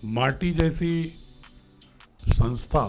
माटी जैसी संस्था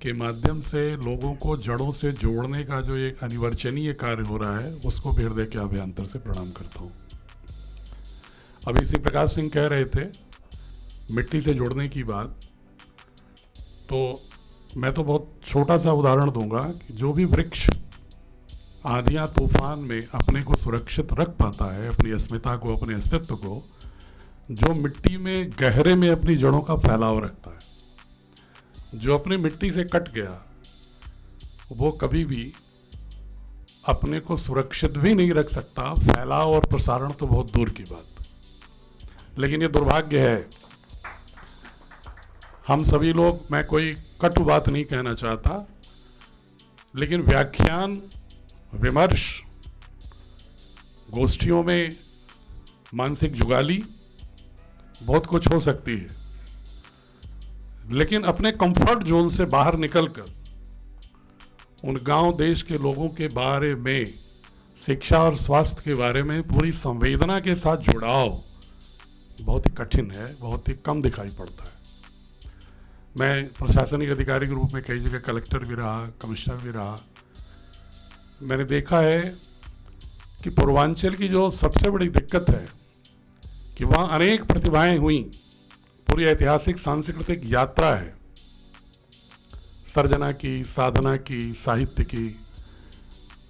के माध्यम से लोगों को जड़ों से जोड़ने का जो एक अनिवार्यनीय कार्य हो रहा है, उसको भी हृदय के अभ्यंतर से प्रणाम करता हूँ। अभी श्री प्रकाश सिंह कह रहे थे मिट्टी से जोड़ने की बात, तो मैं तो बहुत छोटा सा उदाहरण दूंगा कि जो भी वृक्ष आंधियाँ तूफान में अपने को सुरक्षित रख पाता है, अपनी अस्मिता को, अपने अस्तित्व को, जो मिट्टी में गहरे में अपनी जड़ों का फैलाव रखता है, जो अपनी मिट्टी से कट गया, वो कभी भी अपने को सुरक्षित भी नहीं रख सकता। फैलाव और प्रसारण तो बहुत दूर की बात। लेकिन ये दुर्भाग्य है, हम सभी लोग, मैं कोई कटु बात नहीं कहना चाहता, लेकिन व्याख्यान, विमर्श, गोष्ठियों में मानसिक जुगाली बहुत कुछ हो सकती है, लेकिन अपने कंफर्ट जोन से बाहर निकलकर उन गांव देश के लोगों के बारे में, शिक्षा और स्वास्थ्य के बारे में पूरी संवेदना के साथ जुड़ाव बहुत ही कठिन है, बहुत ही कम दिखाई पड़ता है। मैं प्रशासनिक अधिकारी के रूप में कई जगह कलेक्टर भी रहा, कमिश्नर भी रहा। मैंने देखा है कि पूर्वांचल की जो सबसे बड़ी दिक्कत है कि वहाँ अनेक प्रतिभाएं हुई, पूरी ऐतिहासिक सांस्कृतिक यात्रा है, सर्जना की, साधना की, साहित्य की,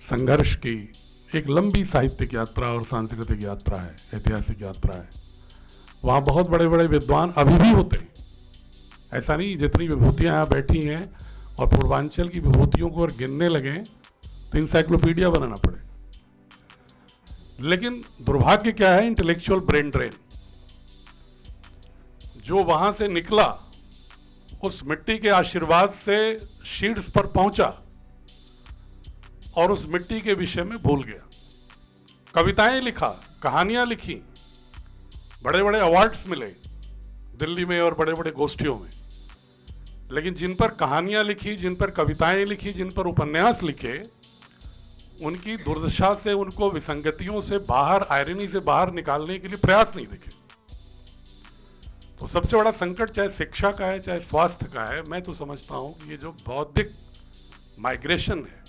संघर्ष की, एक लंबी साहित्यिक यात्रा और सांस्कृतिक यात्रा है, ऐतिहासिक यात्रा है। वहाँ बहुत बड़े बड़े विद्वान अभी भी होते हैं। ऐसा नहीं जितनी विभूतियाँ यहाँ बैठी हैं और पूर्वांचल की विभूतियों को और गिनने लगें तो इंसाइक्लोपीडिया बनाना पड़े। लेकिन दुर्भाग्य क्या है, इंटेलेक्चुअल ब्रेन ड्रेन जो वहां से निकला, उस मिट्टी के आशीर्वाद से शीर्ष पर पहुंचा और उस मिट्टी के विषय में भूल गया। कविताएं लिखा, कहानियां लिखी, बड़े बड़े अवार्ड्स मिले दिल्ली में और बड़े बड़े गोष्ठियों में, लेकिन जिन पर कहानियां लिखी, जिन पर कविताएं लिखी, जिन पर उपन्यास लिखे, उनकी दुर्दशा से, उनको विसंगतियों से बाहर, आयरनी से बाहर निकालने के लिए प्रयास नहीं दिखे। तो सबसे बड़ा संकट चाहे शिक्षा का है, चाहे स्वास्थ्य का है, मैं तो समझता हूं कि ये जो बौद्धिक माइग्रेशन है,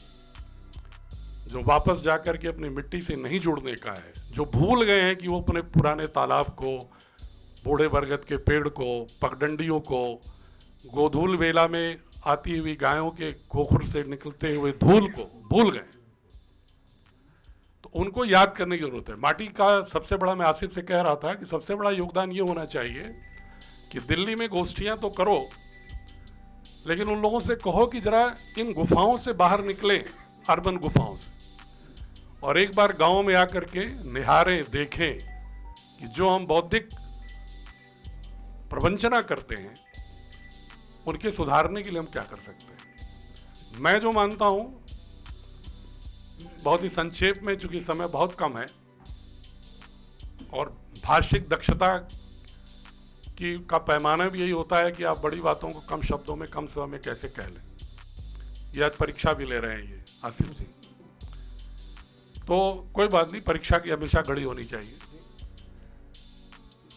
जो वापस जाकर के अपनी मिट्टी से नहीं जुड़ने का है, जो भूल गए हैं कि वो अपने पुराने तालाब को, बूढ़े बरगद के पेड़ को, पगडंडियों को, गोधूल वेला में आती हुई गायों के गोखुर से निकलते हुए धूल को भूल गए, तो उनको याद करने की जरूरत है। माटी का सबसे बड़ा, मैं आसिफ से कह रहा था कि सबसे बड़ा योगदान ये होना चाहिए कि दिल्ली में गोष्ठियां तो करो, लेकिन उन लोगों से कहो कि जरा इन गुफाओं से बाहर निकले, अर्बन गुफाओं से, और एक बार गांव में आकर के निहारें, देखें कि जो हम बौद्धिक प्रवंचना करते हैं उनके सुधारने के लिए हम क्या कर सकते हैं। मैं जो मानता हूं, बहुत ही संक्षेप में, चूंकि समय बहुत कम है और भाषिक दक्षता की का पैमाना भी यही होता है कि आप बड़ी बातों को कम शब्दों में, कम समय में कैसे कह लें। ये आज परीक्षा भी ले रहे हैं ये आसिफ जी, तो कोई बात नहीं, परीक्षा की हमेशा घड़ी होनी चाहिए।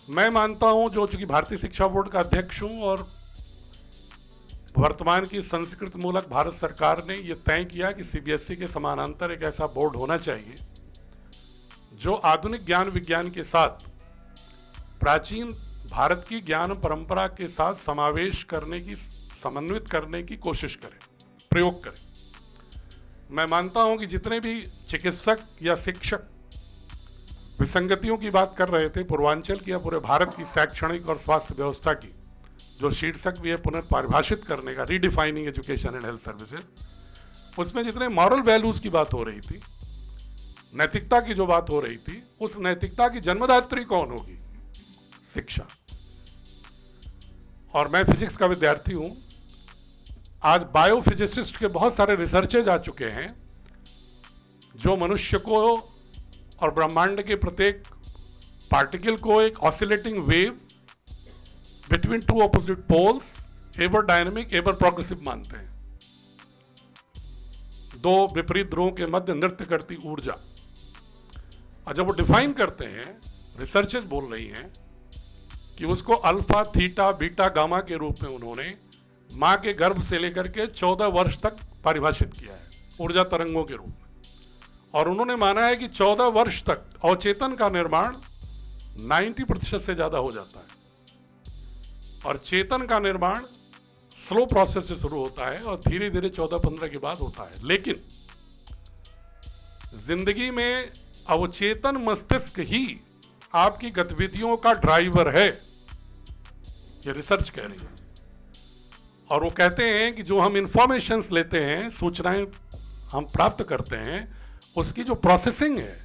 मैं मानता हूं, जो चूंकि भारतीय शिक्षा बोर्ड का अध्यक्ष हूं और वर्तमान की संस्कृत मूलक भारत सरकार ने यह तय किया कि सीबीएसई के समानांतर एक ऐसा बोर्ड होना चाहिए जो आधुनिक ज्ञान विज्ञान के साथ प्राचीन भारत की ज्ञान परंपरा के साथ समावेश करने की, समन्वित करने की कोशिश करे, प्रयोग करे। मैं मानता हूं कि जितने भी चिकित्सक या शिक्षक विसंगतियों की बात कर रहे थे, पूर्वांचल की या पूरे भारत की शैक्षणिक और स्वास्थ्य व्यवस्था की, जो शीर्षक भी है पुनर्परिभाषित करने का, redefining education and health services, उसमें जितने मॉरल वैल्यूज की बात हो रही थी, नैतिकता की जो बात हो रही थी, उस नैतिकता की जन्मदात्री कौन होगी? शिक्षा। और मैं फिजिक्स का विद्यार्थी हूं। आज बायोफिजिसिस्ट के बहुत सारे रिसर्चेज आ चुके हैं जो मनुष्य को और ब्रह्मांड के प्रत्येक पार्टिकल को एक oscillating wave between two opposite poles, ever dynamic, ever progressive मानते हैं। दो विपरीत ध्रुवों के मध्य नृत्य करती ऊर्जा। और जब वो डिफाइन करते हैं, रिसर्चेज बोल रही हैं कि उसको अल्फा, थीटा, बीटा, गामा के रूप में उन्होंने मां के गर्भ से लेकर के 14 वर्ष तक परिभाषित किया है, ऊर्जा तरंगों के रूप में। और उन्होंने माना है कि 14 वर्ष तक अवचेतन का निर्माण 90% से ज्यादा हो जाता है और चेतन का निर्माण स्लो प्रोसेस से शुरू होता है और धीरे धीरे 14-15 के बाद होता है। लेकिन जिंदगी में अवचेतन मस्तिष्क ही आपकी गतिविधियों का ड्राइवर है, ये रिसर्च कह रही है। और वो कहते हैं कि जो हम इंफॉर्मेशंस लेते हैं, सूचनाएं हम प्राप्त करते हैं, उसकी जो प्रोसेसिंग है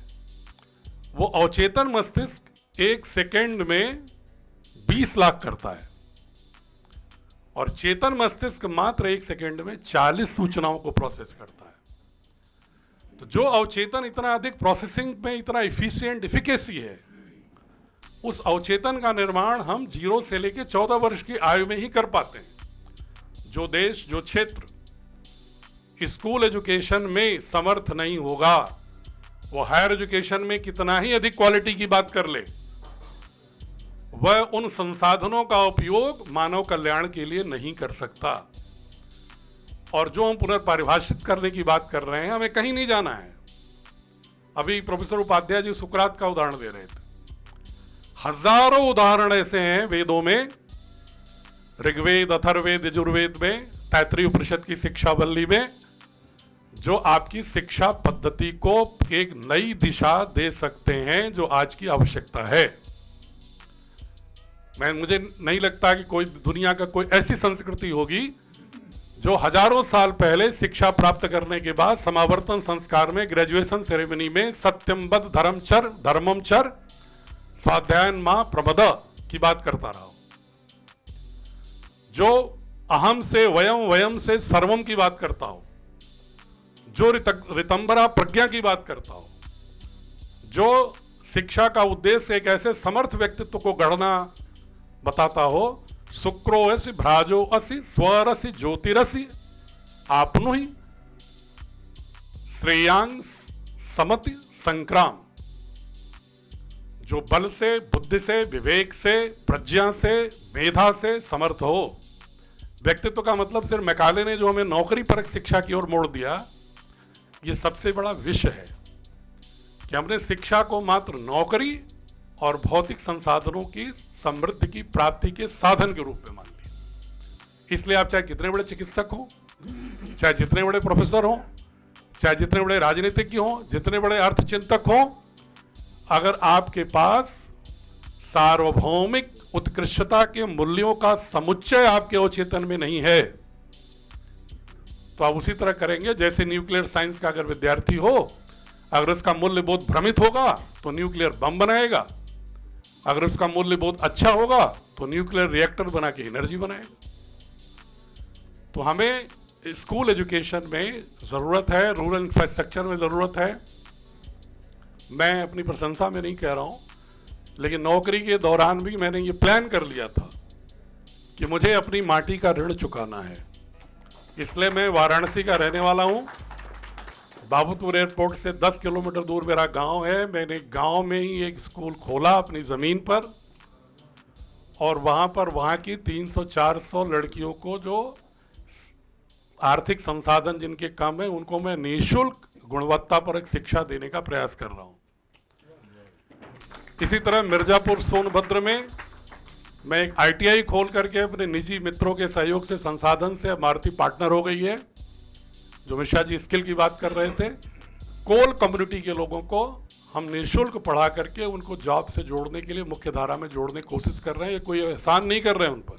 वो अवचेतन मस्तिष्क 1 सेकेंड में 20 लाख करता है और चेतन मस्तिष्क मात्र 1 सेकेंड में 40 सूचनाओं को प्रोसेस करता है। तो जो अवचेतन इतना अधिक प्रोसेसिंग में इतना इफिशिएंट इफिकेसी है, उस अवचेतन का निर्माण हम 0 से लेकर 14 वर्ष की आयु में ही कर पाते हैं। जो देश, जो क्षेत्र स्कूल एजुकेशन में समर्थ नहीं होगा, वो हायर एजुकेशन में कितना ही अधिक क्वालिटी की बात कर ले, वह उन संसाधनों का उपयोग मानव कल्याण के लिए नहीं कर सकता। और जो हम पुनर्परिभाषित करने की बात कर रहे हैं, हमें कहीं नहीं जाना है। अभी प्रोफेसर उपाध्याय जी सुकरात का उदाहरण दे रहे थे। हजारों उदाहरण ऐसे हैं वेदों में, ऋग्वेद, अथर्ववेद, यजुर्वेद में, तैत्तिरीय उपनिषद की शिक्षावल्ली में, जो आपकी शिक्षा पद्धति को एक नई दिशा दे सकते हैं जो आज की आवश्यकता है। मुझे नहीं लगता कि कोई दुनिया का कोई ऐसी संस्कृति होगी जो हजारों साल पहले शिक्षा प्राप्त करने के बाद समावर्तन संस्कार में, ग्रेजुएशन सेरेमनी में सत्यमबद्ध धर्मचर, धर्मम चर, स्वाध्यायन मां प्रमद की बात करता रहा हो, जो अहम से वयम, वयम से सर्वम की बात करता हो, जो ऋतंबरा प्रज्ञा की बात करता हो, जो शिक्षा का उद्देश्य एक ऐसे समर्थ व्यक्तित्व को गढ़ना बताता हो। शुक्रो असि भ्राजो असि स्वरसि ज्योतिरसि आपनु ही श्रेयांग समति संक्राम। जो बल से, बुद्धि से, विवेक से, प्रज्ञा से, मेधा से समर्थ हो। व्यक्तित्व का मतलब सिर्फ मैकाले ने जो हमें नौकरी परक शिक्षा की ओर मोड़ दिया, ये सबसे बड़ा विषय है कि हमने शिक्षा को मात्र नौकरी और भौतिक संसाधनों की समृद्धि की प्राप्ति के साधन के रूप में मान लिया। इसलिए आप चाहे कितने बड़े चिकित्सक हो, चाहे जितने बड़े प्रोफेसर हो, चाहे जितने बड़े राजनीतिज्ञ हो, जितने बड़े अर्थचिंतक हो, अगर आपके पास सार्वभौमिक उत्कृष्टता के मूल्यों का समुच्चय आपके अवचेतन में नहीं है, तो आप उसी तरह करेंगे जैसे न्यूक्लियर साइंस का अगर विद्यार्थी हो, अगर उसका मूल्य बोध भ्रमित होगा तो न्यूक्लियर बम बनाएगा, अगर उसका मूल्य बहुत अच्छा होगा तो न्यूक्लियर रिएक्टर बना के एनर्जी बनाएगा। तो हमें स्कूल एजुकेशन में ज़रूरत है, रूरल इंफ्रास्ट्रक्चर में ज़रूरत है। मैं अपनी प्रशंसा में नहीं कह रहा हूँ, लेकिन नौकरी के दौरान भी मैंने ये प्लान कर लिया था कि मुझे अपनी माटी का ऋण चुकाना है। इसलिए मैं वाराणसी का रहने वाला हूँ। बाबूपुर एयरपोर्ट से 10 किलोमीटर दूर मेरा गांव है। मैंने गांव में ही एक स्कूल खोला अपनी ज़मीन पर, और वहाँ पर वहाँ की 300-400 लड़कियों को जो आर्थिक संसाधन जिनके कम है, उनको मैं निःशुल्क गुणवत्तापरक शिक्षा देने का प्रयास कर रहा हूँ। इसी तरह मिर्जापुर सोनभद्र में मैं एक ITI खोल करके अपने निजी मित्रों के सहयोग से, संसाधन से मारुति पार्टनर हो गई है। जो मिश्रा जी स्किल की बात कर रहे थे, कोल कम्युनिटी के लोगों को हम निःशुल्क पढ़ा करके उनको जॉब से जोड़ने के लिए मुख्य धारा में जोड़ने की कोशिश कर रहे हैं। ये कोई एहसान नहीं कर रहे हैं उन पर,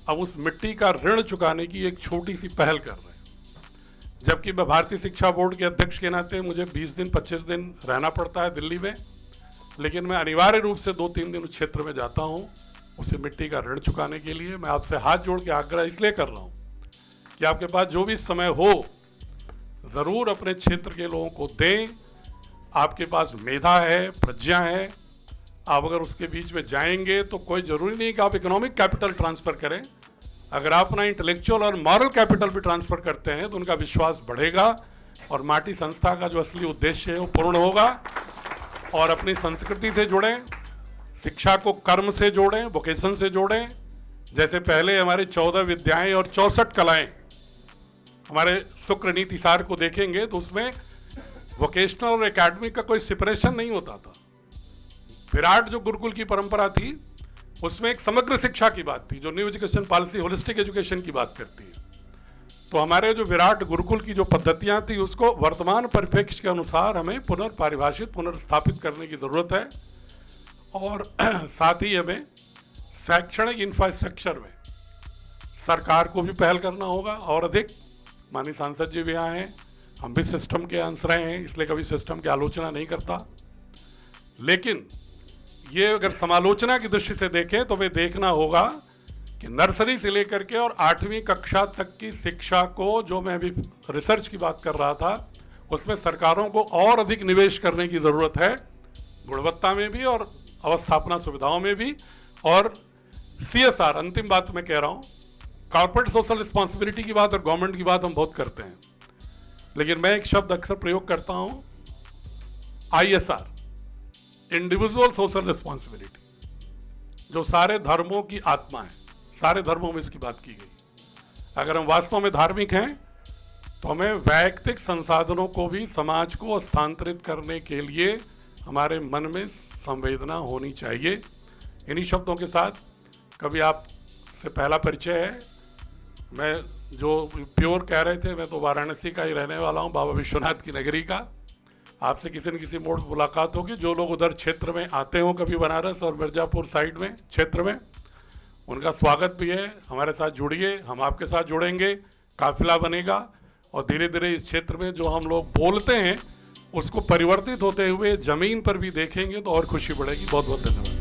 अब उस मिट्टी का ऋण चुकाने की एक छोटी सी पहल कर रहे हैं। जबकि मैं भारतीय शिक्षा बोर्ड के अध्यक्ष के नाते मुझे 20 दिन 25 दिन रहना पड़ता है दिल्ली में, लेकिन मैं अनिवार्य रूप से 2-3 दिन उस क्षेत्र में जाता हूँ उसे मिट्टी का ऋण चुकाने के लिए। मैं आपसे हाथ जोड़ के आग्रह इसलिए कर रहा हूँ कि आपके पास जो भी समय हो, ज़रूर अपने क्षेत्र के लोगों को दें। आपके पास मेधा है, प्रज्ञा है, आप अगर उसके बीच में जाएंगे तो कोई ज़रूरी नहीं कि आप इकोनॉमिक कैपिटल ट्रांसफ़र करें। अगर आप अपना इंटेलेक्चुअल और मॉरल कैपिटल भी ट्रांसफ़र करते हैं तो उनका विश्वास बढ़ेगा और माटी संस्था का जो असली उद्देश्य है वो पूर्ण होगा। और अपनी संस्कृति से जुड़ें, शिक्षा को कर्म से जोड़ें, वोकेशन से जोड़ें। जैसे पहले हमारे 14 विद्याएं और 64 कलाएं, हमारे शुक्र नीति सार को देखेंगे तो उसमें वोकेशनल और एकेडमिक का कोई सेपरेशन नहीं होता था। विराट जो गुरुकुल की परंपरा थी उसमें एक समग्र शिक्षा की बात थी, जो new education policy holistic education की बात करती है। तो हमारे जो विराट गुरुकुल की जो पद्धतियां थी उसको वर्तमान परिप्रेक्ष्य के अनुसार हमें पुनर्परिभाषित, पुनर्स्थापित करने की ज़रूरत है। और साथ ही हमें शैक्षणिक इंफ्रास्ट्रक्चर में सरकार को भी पहल करना होगा और अधिक। माननीय सांसद जी भी आए हैं, हम भी सिस्टम के अंश रहे हैं, इसलिए कभी सिस्टम की आलोचना नहीं करता। लेकिन ये अगर समालोचना की दृष्टि से देखें तो वे देखना होगा कि नर्सरी से लेकर के और 8वीं कक्षा तक की शिक्षा को, जो मैं अभी रिसर्च की बात कर रहा था, उसमें सरकारों को और अधिक निवेश करने की ज़रूरत है, गुणवत्ता में भी और अवस्थापना सुविधाओं में भी। और CSR, अंतिम बात मैं कह रहा हूँ, कॉर्पोरेट सोशल रिस्पॉन्सिबिलिटी की बात और गवर्नमेंट की बात हम बहुत करते हैं, लेकिन मैं एक शब्द अक्सर प्रयोग करता हूँ, ISR, इंडिविजुअल सोशल रिस्पॉन्सिबिलिटी, जो सारे धर्मों की आत्मा है। सारे धर्मों में इसकी बात की गई। अगर हम वास्तव में धार्मिक हैं तो हमें वैयक्तिक संसाधनों को भी समाज को स्थानांतरित करने के लिए हमारे मन में संवेदना होनी चाहिए। इन्हीं शब्दों के साथ, कभी आपसे पहला परिचय है, मैं जो प्योर कह रहे थे, मैं तो वाराणसी का ही रहने वाला हूँ, बाबा विश्वनाथ की नगरी का। आपसे किसी न किसी मोड़ मुलाकात होगी। जो लोग उधर क्षेत्र में आते हो कभी बनारस और मिर्ज़ापुर साइड में क्षेत्र में, उनका स्वागत भी है। हमारे साथ जुड़िए, हम आपके साथ जुड़ेंगे, काफिला बनेगा और धीरे धीरे इस क्षेत्र में जो हम लोग बोलते हैं उसको परिवर्तित होते हुए ज़मीन पर भी देखेंगे तो और खुशी बढ़ेगी। बहुत बहुत धन्यवाद।